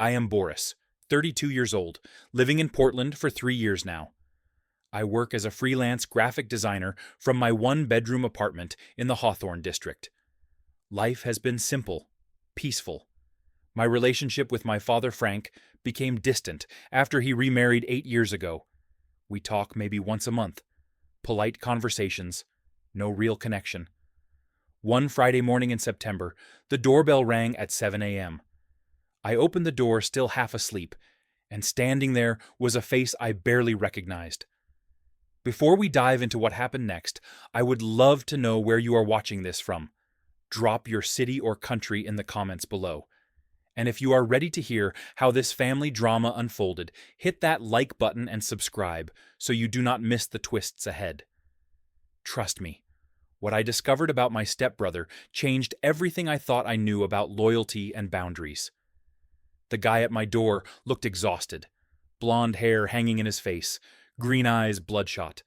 I am Boris, 32 years old, living in Portland for 3 years now. I work as a freelance graphic designer from my one-bedroom apartment in the Hawthorne district. Life has been simple, peaceful. My relationship with my father, Frank, became distant after he remarried 8 years ago. We talk maybe once a month. Polite conversations, no real connection. One Friday morning in September, the doorbell rang at 7 a.m. I opened the door still half asleep, and standing there was a face I barely recognized. Before we dive into what happened next, I would love to know where you are watching this from. Drop your city or country in the comments below. And if you are ready to hear how this family drama unfolded, hit that like button and subscribe so you do not miss the twists ahead. Trust me, what I discovered about my stepbrother changed everything I thought I knew about loyalty and boundaries. The guy at my door looked exhausted, blonde hair hanging in his face, green eyes bloodshot,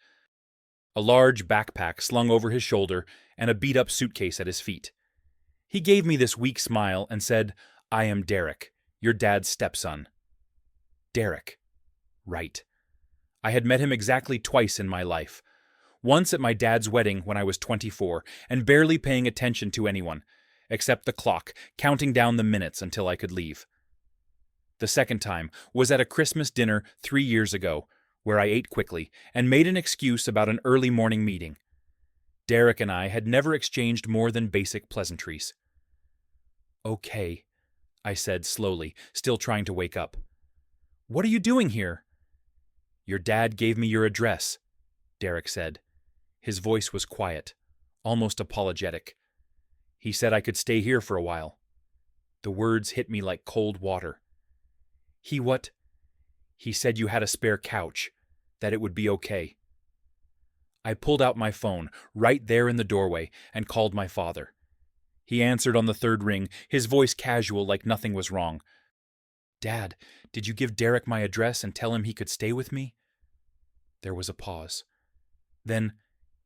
a large backpack slung over his shoulder, and a beat-up suitcase at his feet. He gave me this weak smile and said, "I am Derek, your dad's stepson." Derek. Right. I had met him exactly twice in my life. Once at my dad's wedding when I was 24 and barely paying attention to anyone, except the clock counting down the minutes until I could leave. The second time was at a Christmas dinner 3 years ago, where I ate quickly and made an excuse about an early morning meeting. Derek and I had never exchanged more than basic pleasantries. "Okay," I said slowly, still trying to wake up. "What are you doing here?" "Your dad gave me your address," Derek said. His voice was quiet, almost apologetic. "He said I could stay here for a while." The words hit me like cold water. "He what?" "He said you had a spare couch, that it would be okay." I pulled out my phone, right there in the doorway, and called my father. He answered on the third ring, his voice casual like nothing was wrong. "Dad, did you give Derek my address and tell him he could stay with me?" There was a pause. Then,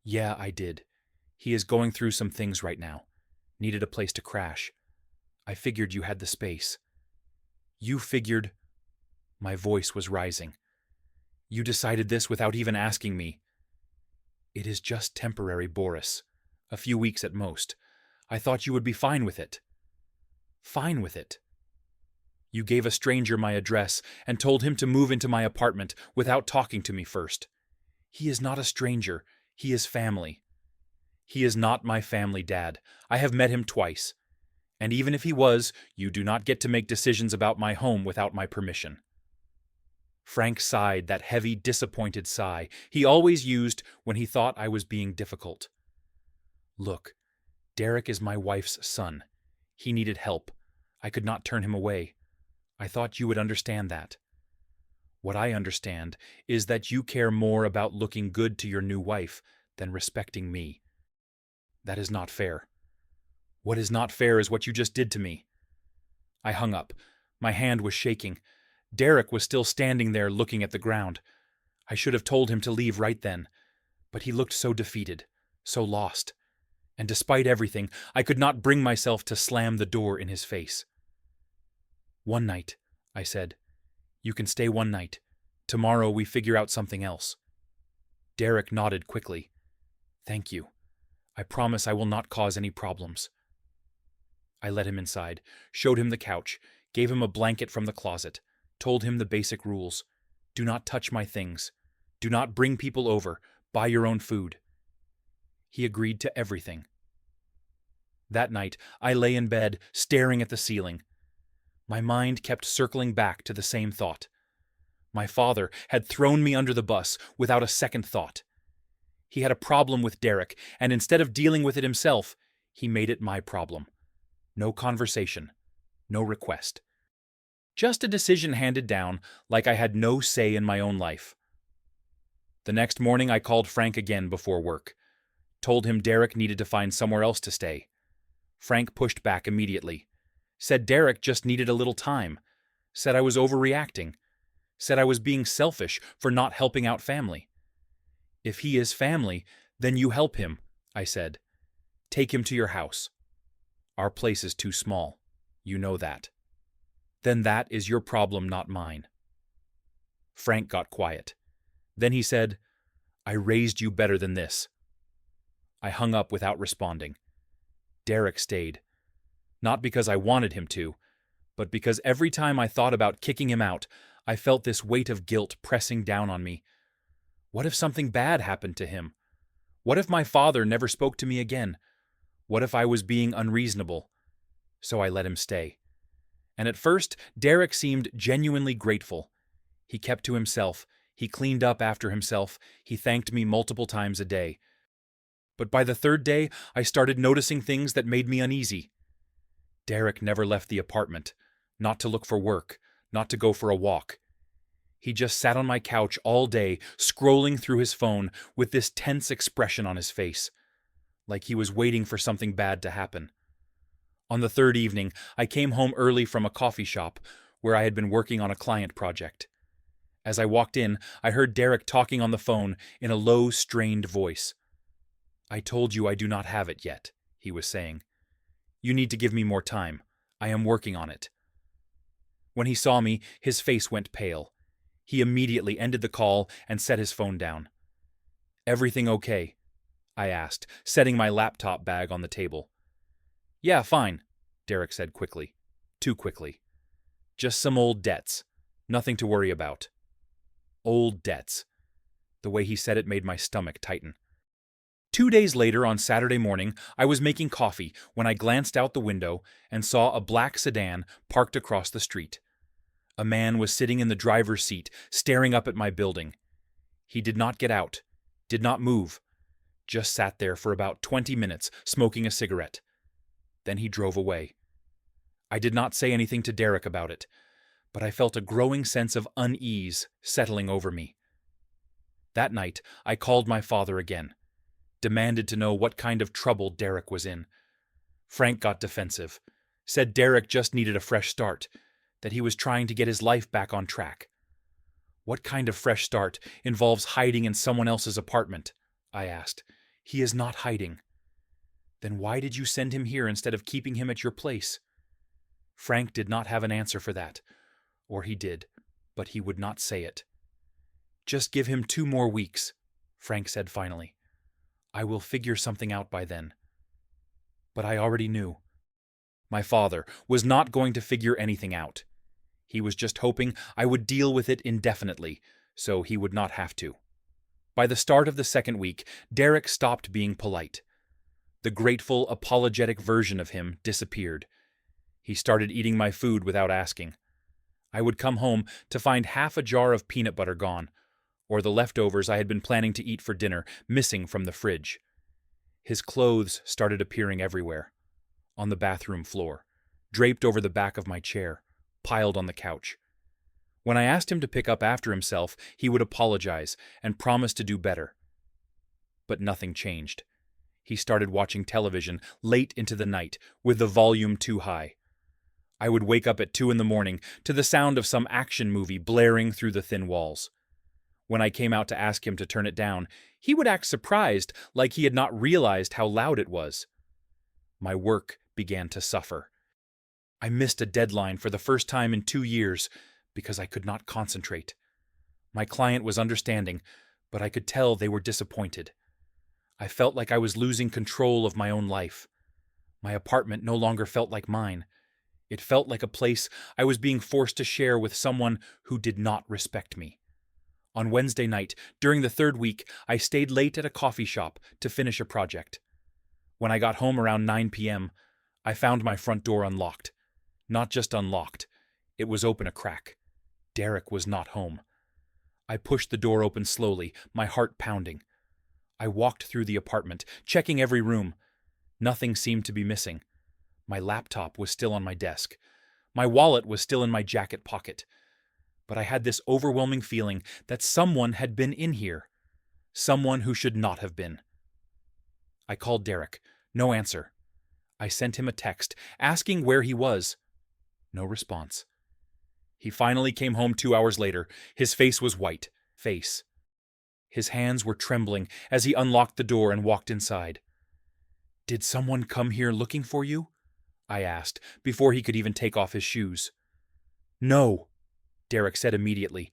"Yeah, I did. He is going through some things right now. Needed a place to crash. I figured you had the space." "You figured—" My voice was rising. "You decided this without even asking me." "It is just temporary, Boris. A few weeks at most. I thought you would be fine with it." "Fine with it?" "You gave a stranger my address and told him to move into my apartment without talking to me first. He is not a stranger. He is family." "He is not my family, Dad. I have met him twice. And even if he was, you do not get to make decisions about my home without my permission." Frank sighed that heavy, disappointed sigh he always used when he thought I was being difficult. "Look, Derek is my wife's son. He needed help. I could not turn him away. I thought you would understand that. What I understand is that you care more about looking good to your new wife than respecting me. That is not fair. What is not fair is what you just did to me." I hung up. My hand was shaking. Derek was still standing there looking at the ground. I should have told him to leave right then, but he looked so defeated, so lost. And despite everything, I could not bring myself to slam the door in his face. "One night," I said. "You can stay one night. Tomorrow we figure out something else." Derek nodded quickly. "Thank you. I promise I will not cause any problems." I let him inside, showed him the couch, gave him a blanket from the closet, told him the basic rules. Do not touch my things. Do not bring people over. Buy your own food. He agreed to everything. That night, I lay in bed, staring at the ceiling. My mind kept circling back to the same thought. My father had thrown me under the bus without a second thought. He had a problem with Derek, and instead of dealing with it himself, he made it my problem. No conversation. No request. Just a decision handed down like I had no say in my own life. The next morning I called Frank again before work. Told him Derek needed to find somewhere else to stay. Frank pushed back immediately. Said Derek just needed a little time. Said I was overreacting. Said I was being selfish for not helping out family. "If he is family, then you help him," I said. "Take him to your house. Our place is too small. You know that." Then that is your problem, not mine. Frank got quiet. Then he said, I raised you better than this. I hung up without responding. Derek stayed. Not because I wanted him to, but because every time I thought about kicking him out, I felt this weight of guilt pressing down on me. What if something bad happened to him? What if my father never spoke to me again? What if I was being unreasonable? So I let him stay. And at first, Derek seemed genuinely grateful. He kept to himself. He cleaned up after himself. He thanked me multiple times a day. But by the third day, I started noticing things that made me uneasy. Derek never left the apartment, not to look for work, not to go for a walk. He just sat on my couch all day, scrolling through his phone with this tense expression on his face, like he was waiting for something bad to happen. On the third evening, I came home early from a coffee shop where I had been working on a client project. As I walked in, I heard Derek talking on the phone in a low, strained voice. I told you I do not have it yet, he was saying. You need to give me more time. I am working on it. When he saw me, his face went pale. He immediately ended the call and set his phone down. Everything okay? I asked, setting my laptop bag on the table. Yeah, fine, Derek said quickly. Too quickly. Just some old debts. Nothing to worry about. Old debts. The way he said it made my stomach tighten. 2 days later, on Saturday morning, I was making coffee when I glanced out the window and saw a black sedan parked across the street. A man was sitting in the driver's seat, staring up at my building. He did not get out, did not move, just sat there for about 20 minutes, smoking a cigarette. Then he drove away. I did not say anything to Derek about it, but I felt a growing sense of unease settling over me. That night, I called my father again, demanded to know what kind of trouble Derek was in. Frank got defensive, said Derek just needed a fresh start, that he was trying to get his life back on track. What kind of fresh start involves hiding in someone else's apartment? I asked. He is not hiding. Then why did you send him here instead of keeping him at your place? Frank did not have an answer for that. Or he did, but he would not say it. Just give him 2 more weeks, Frank said finally. I will figure something out by then. But I already knew. My father was not going to figure anything out. He was just hoping I would deal with it indefinitely, so he would not have to. By the start of the second week, Derek stopped being polite. The grateful, apologetic version of him disappeared. He started eating my food without asking. I would come home to find half a jar of peanut butter gone, or the leftovers I had been planning to eat for dinner missing from the fridge. His clothes started appearing everywhere. On the bathroom floor, draped over the back of my chair, piled on the couch. When I asked him to pick up after himself, he would apologize and promise to do better. But nothing changed. He started watching television late into the night with the volume too high. I would wake up at 2 a.m. to the sound of some action movie blaring through the thin walls. When I came out to ask him to turn it down, he would act surprised, like he had not realized how loud it was. My work began to suffer. I missed a deadline for the first time in 2 years because I could not concentrate. My client was understanding, but I could tell they were disappointed. I felt like I was losing control of my own life. My apartment no longer felt like mine. It felt like a place I was being forced to share with someone who did not respect me. On Wednesday night, during the 3rd week, I stayed late at a coffee shop to finish a project. When I got home around 9 p.m., I found my front door unlocked. Not just unlocked, it was open a crack. Derek was not home. I pushed the door open slowly, my heart pounding. I walked through the apartment, checking every room. Nothing seemed to be missing. My laptop was still on my desk. My wallet was still in my jacket pocket. But I had this overwhelming feeling that someone had been in here. Someone who should not have been. I called Derek. No answer. I sent him a text, asking where he was. No response. He finally came home 2 hours later. His face was white. His hands were trembling as he unlocked the door and walked inside. Did someone come here looking for you? I asked, before he could even take off his shoes. No, Derek said immediately.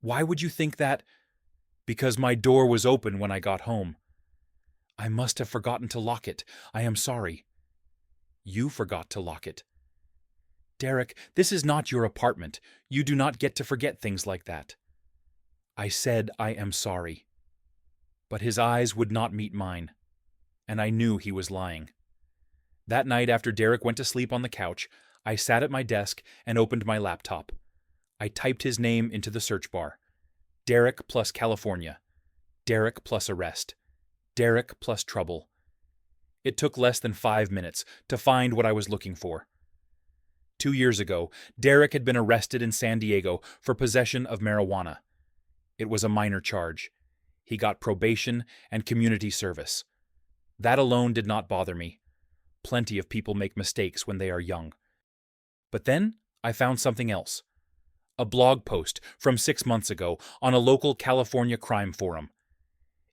Why would you think that? Because my door was open when I got home. I must have forgotten to lock it. I am sorry. You forgot to lock it. Derek, this is not your apartment. You do not get to forget things like that. I said I am sorry. But his eyes would not meet mine, and I knew he was lying. That night after Derek went to sleep on the couch, I sat at my desk and opened my laptop. I typed his name into the search bar. Derek plus California. Derek plus arrest. Derek plus trouble. It took less than 5 minutes to find what I was looking for. 2 years ago, Derek had been arrested in San Diego for possession of marijuana. It was a minor charge. He got probation and community service. That alone did not bother me. Plenty of people make mistakes when they are young. But then I found something else. A blog post from 6 months ago on a local California crime forum.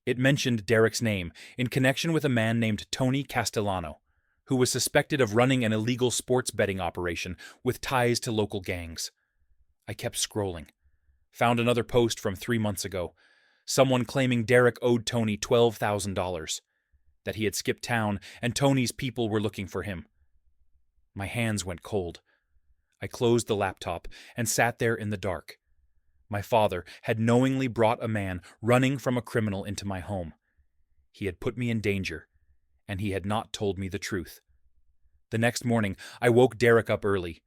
It mentioned Derek's name in connection with a man named Tony Castellano, who was suspected of running an illegal sports betting operation with ties to local gangs. I kept scrolling. Found another post from 3 months ago. Someone claiming Derek owed Tony $12,000, that he had skipped town and Tony's people were looking for him. My hands went cold. I closed the laptop and sat there in the dark. My father had knowingly brought a man running from a criminal into my home. He had put me in danger, and he had not told me the truth. The next morning, I woke Derek up early,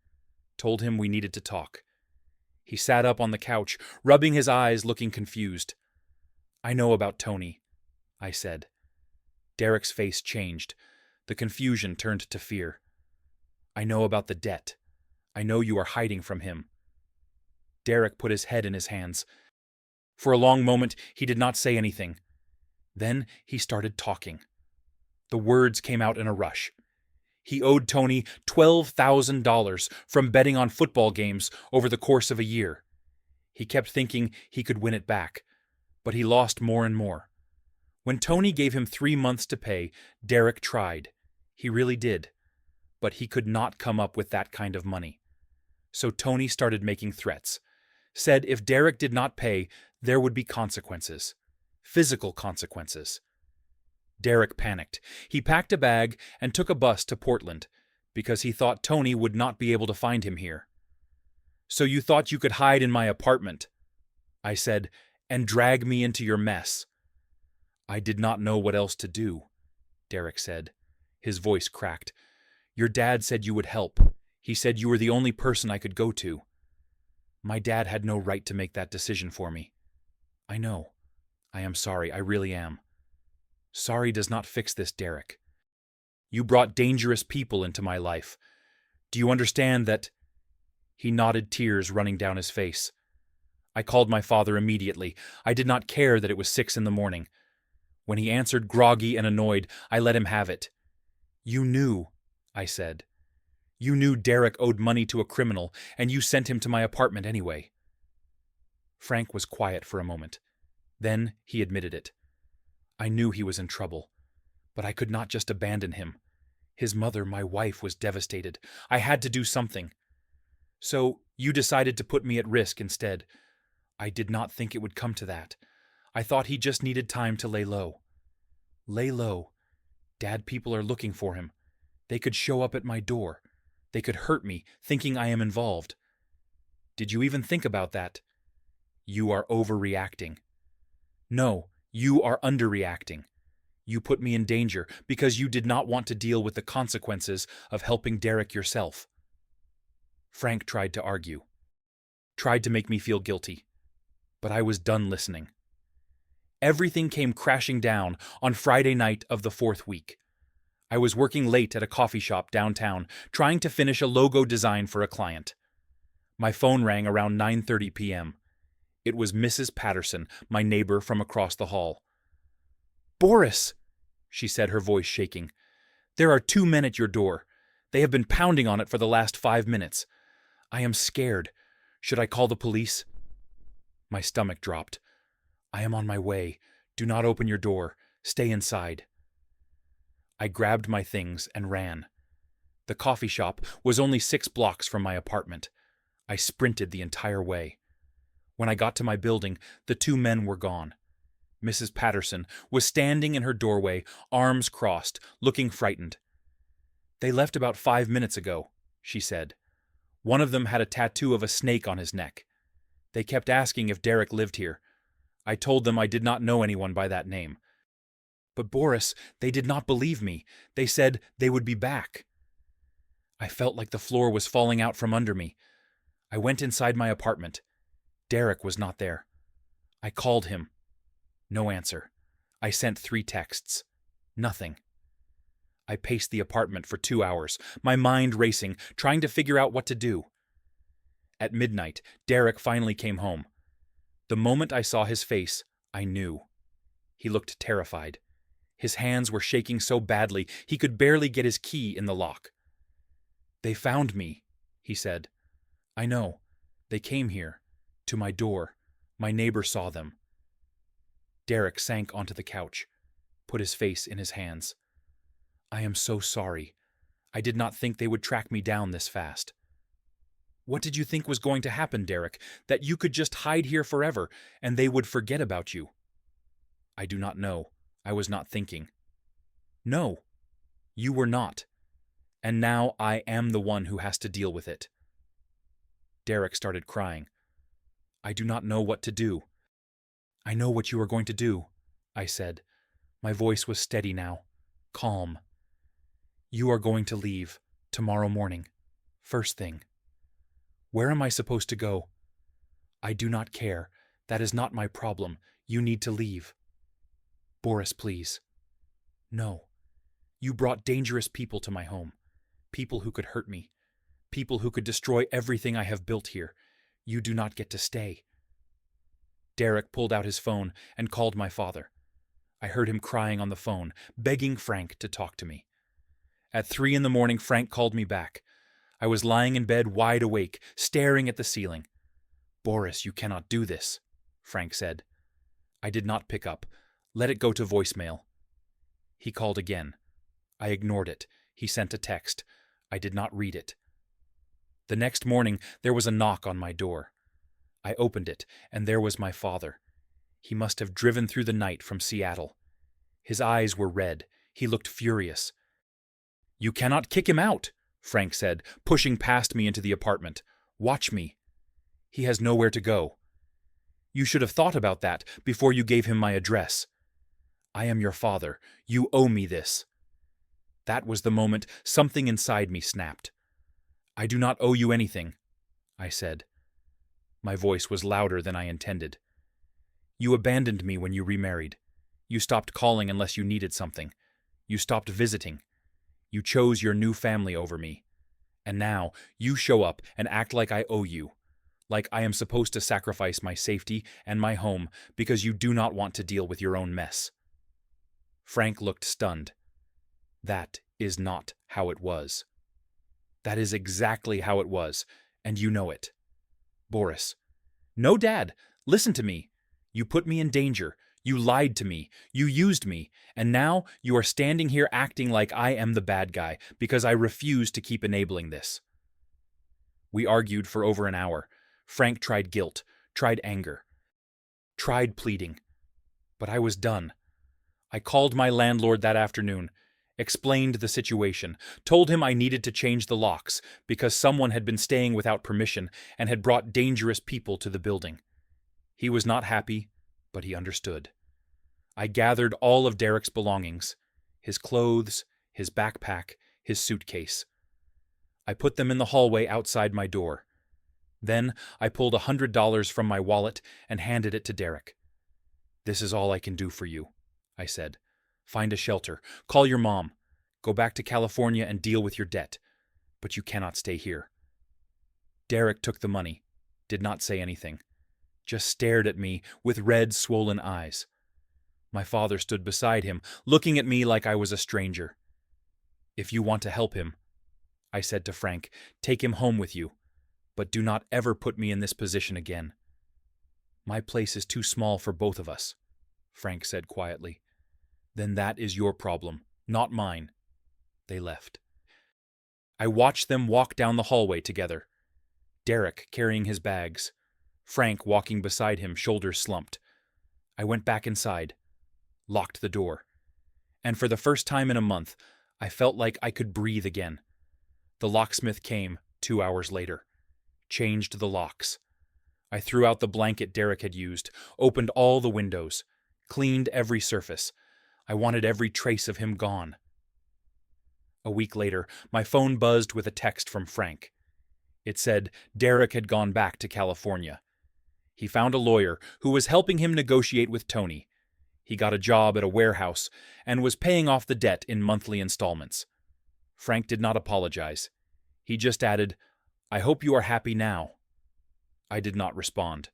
told him we needed to talk. He sat up on the couch, rubbing his eyes, looking confused. I know about Tony, I said. Derek's face changed. The confusion turned to fear. I know about the debt. I know you are hiding from him. Derek put his head in his hands. For a long moment, he did not say anything. Then he started talking. The words came out in a rush. He owed Tony $12,000 from betting on football games over the course of a year. He kept thinking he could win it back, but he lost more and more. When Tony gave him 3 months to pay, Derek tried. He really did. But he could not come up with that kind of money. So Tony started making threats. Said if Derek did not pay, there would be consequences. Physical consequences. Derek panicked. He packed a bag and took a bus to Portland because he thought Tony would not be able to find him here. So you thought you could hide in my apartment, I said, and drag me into your mess. I did not know what else to do, Derek said. His voice cracked. Your dad said you would help. He said you were the only person I could go to. My dad had no right to make that decision for me. I know. I am sorry. I really am. Sorry does not fix this, Derek. You brought dangerous people into my life. Do you understand that? He nodded, tears running down his face. I called my father immediately. I did not care that it was 6 a.m. When he answered groggy and annoyed, I let him have it. You knew, I said. You knew Derek owed money to a criminal, and you sent him to my apartment anyway. Frank was quiet for a moment. Then he admitted it. I knew he was in trouble, but I could not just abandon him. His mother, my wife, was devastated. I had to do something. So you decided to put me at risk instead. I did not think it would come to that. I thought he just needed time to lay low. Lay low. Dad people are looking for him. They could show up at my door. They could hurt me, thinking I am involved. Did you even think about that? You are overreacting. No, you are underreacting. You put me in danger because you did not want to deal with the consequences of helping Derek yourself. Frank tried to argue. Tried to make me feel guilty. But I was done listening. Everything came crashing down on Friday night of the 4th week. I was working late at a coffee shop downtown, trying to finish a logo design for a client. My phone rang around 9:30 p.m. It was Mrs. Patterson, my neighbor from across the hall. Boris, she said, her voice shaking. There are 2 men at your door. They have been pounding on it for the last 5 minutes. I am scared. Should I call the police? My stomach dropped. I am on my way. Do not open your door. Stay inside. I grabbed my things and ran. The coffee shop was only 6 blocks from my apartment. I sprinted the entire way. When I got to my building, the two men were gone. Mrs. Patterson was standing in her doorway, arms crossed, looking frightened. "They left about 5 minutes ago," she said. "One of them had a tattoo of a snake on his neck. They kept asking if Derek lived here. I told them I did not know anyone by that name. But Boris, they did not believe me. They said they would be back." I felt like the floor was falling out from under me. I went inside my apartment. Derek was not there. I called him. No answer. I sent 3 texts. Nothing. I paced the apartment for 2 hours, my mind racing, trying to figure out what to do. At midnight, Derek finally came home. The moment I saw his face, I knew. He looked terrified. His hands were shaking so badly he could barely get his key in the lock. "They found me," he said. "I know. They came here, to my door. My neighbor saw them." Derek sank onto the couch, put his face in his hands. "I am so sorry. I did not think they would track me down this fast." "What did you think was going to happen, Derek? That you could just hide here forever, and they would forget about you?" "I do not know. I was not thinking." "No, you were not. And now I am the one who has to deal with it." Derek started crying. "I do not know what to do." "I know what you are going to do," I said. My voice was steady now, calm. "You are going to leave tomorrow morning, first thing." "Where am I supposed to go?" "I do not care. That is not my problem. You need to leave." "Boris, please." "No. You brought dangerous people to my home. People who could hurt me. People who could destroy everything I have built here. You do not get to stay." Derek pulled out his phone and called my father. I heard him crying on the phone, begging Frank to talk to me. At 3 a.m, Frank called me back. I was lying in bed wide awake, staring at the ceiling. "Boris, you cannot do this," Frank said. I did not pick up. Let it go to voicemail. He called again. I ignored it. He sent a text. I did not read it. The next morning, there was a knock on my door. I opened it, and there was my father. He must have driven through the night from Seattle. His eyes were red. He looked furious. "You cannot kick him out," Frank said, pushing past me into the apartment. "Watch me. He has nowhere to go. You should have thought about that before you gave him my address. I am your father. You owe me this." That was the moment something inside me snapped. "I do not owe you anything," I said. My voice was louder than I intended. "You abandoned me when you remarried. You stopped calling unless you needed something. You stopped visiting. You chose your new family over me. And now you show up and act like I owe you, like I am supposed to sacrifice my safety and my home because you do not want to deal with your own mess." Frank looked stunned. "That is not how it was." "That is exactly how it was, and you know it." "Boris." "No, Dad, listen to me. You put me in danger. You lied to me. You used me. And now you are standing here acting like I am the bad guy because I refuse to keep enabling this." We argued for over an hour. Frank tried guilt, tried anger, tried pleading. But I was done. I called my landlord that afternoon, explained the situation, told him I needed to change the locks because someone had been staying without permission and had brought dangerous people to the building. He was not happy, but he understood. I gathered all of Derek's belongings, his clothes, his backpack, his suitcase. I put them in the hallway outside my door. Then I pulled $100 from my wallet and handed it to Derek. "This is all I can do for you," I said. "Find a shelter. Call your mom. Go back to California and deal with your debt. But you cannot stay here." Derek took the money, did not say anything, just stared at me with red, swollen eyes. My father stood beside him, looking at me like I was a stranger. "If you want to help him," I said to Frank, "take him home with you, but do not ever put me in this position again." "My place is too small for both of us," Frank said quietly. "Then that is your problem, not mine." They left. I watched them walk down the hallway together. Derek carrying his bags. Frank walking beside him, shoulders slumped. I went back inside, locked the door. And for the first time in a month, I felt like I could breathe again. The locksmith came 2 hours later, changed the locks. I threw out the blanket Derek had used, opened all the windows, cleaned every surface. I wanted every trace of him gone. A week later, my phone buzzed with a text from Frank. It said Derek had gone back to California. He found a lawyer who was helping him negotiate with Tony. He got a job at a warehouse and was paying off the debt in monthly installments. Frank did not apologize. He just added, "I hope you are happy now." I did not respond.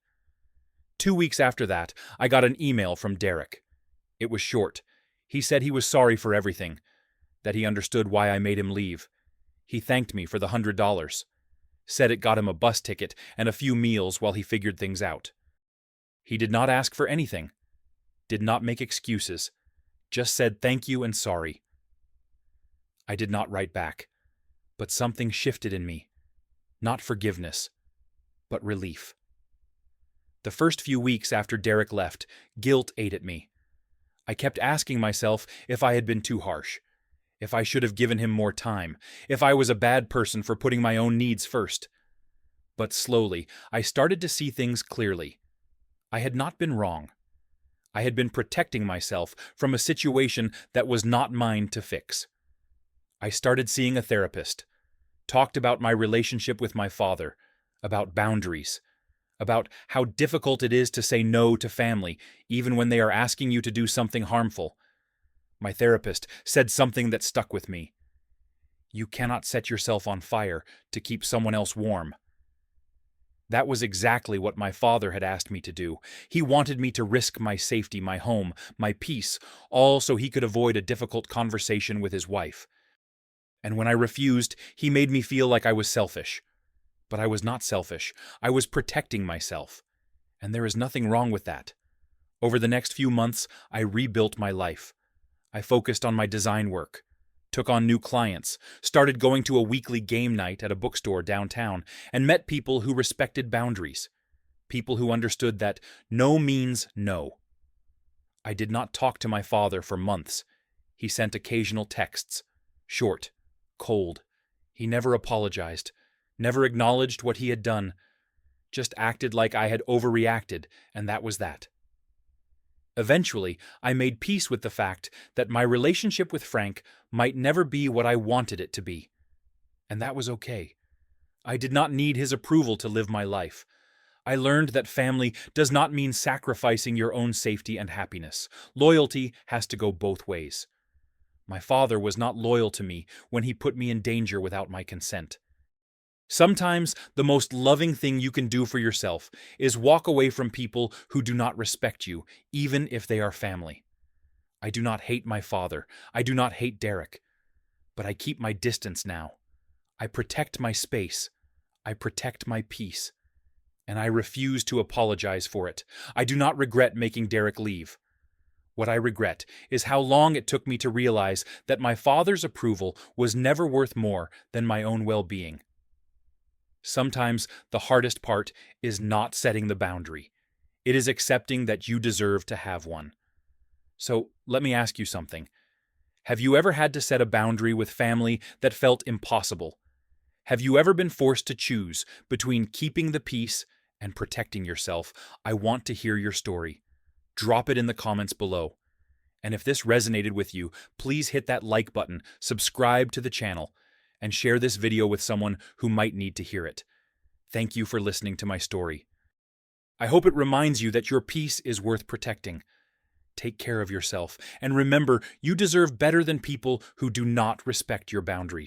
2 weeks after that, I got an email from Derek. It was short. He said he was sorry for everything, that he understood why I made him leave. He thanked me for the $100. Said it got him a bus ticket and a few meals while he figured things out. He did not ask for anything, did not make excuses, just said thank you and sorry. I did not write back, but something shifted in me. Not forgiveness, but relief. The first few weeks after Derek left, guilt ate at me. I kept asking myself if I had been too harsh, if I should have given him more time, if I was a bad person for putting my own needs first. But slowly, I started to see things clearly. I had not been wrong. I had been protecting myself from a situation that was not mine to fix. I started seeing a therapist, talked about my relationship with my father, about boundaries, about how difficult it is to say no to family, even when they are asking you to do something harmful. My therapist said something that stuck with me. You cannot set yourself on fire to keep someone else warm. That was exactly what my father had asked me to do. He wanted me to risk my safety, my home, my peace, all so he could avoid a difficult conversation with his wife. And when I refused, he made me feel like I was selfish. But I was not selfish. I was protecting myself. And there is nothing wrong with that. Over the next few months, I rebuilt my life. I focused on my design work, took on new clients, started going to a weekly game night at a bookstore downtown, and met people who respected boundaries, people who understood that no means no. I did not talk to my father for months. He sent occasional texts, short, cold. He never apologized, never acknowledged what he had done, just acted like I had overreacted, and that was that. Eventually, I made peace with the fact that my relationship with Frank might never be what I wanted it to be. And that was okay. I did not need his approval to live my life. I learned that family does not mean sacrificing your own safety and happiness. Loyalty has to go both ways. My father was not loyal to me when he put me in danger without my consent. Sometimes the most loving thing you can do for yourself is walk away from people who do not respect you, even if they are family. I do not hate my father. I do not hate Derek. But I keep my distance now. I protect my space. I protect my peace. And I refuse to apologize for it. I do not regret making Derek leave. What I regret is how long it took me to realize that my father's approval was never worth more than my own well-being. Sometimes the hardest part is not setting the boundary. It is accepting that you deserve to have one. So let me ask you something. Have you ever had to set a boundary with family that felt impossible? Have you ever been forced to choose between keeping the peace and protecting yourself? I want to hear your story. Drop it in the comments below. And if this resonated with you, please hit that like button, subscribe to the channel, and share this video with someone who might need to hear it. Thank you for listening to my story. I hope it reminds you that your peace is worth protecting. Take care of yourself, and remember, you deserve better than people who do not respect your boundaries.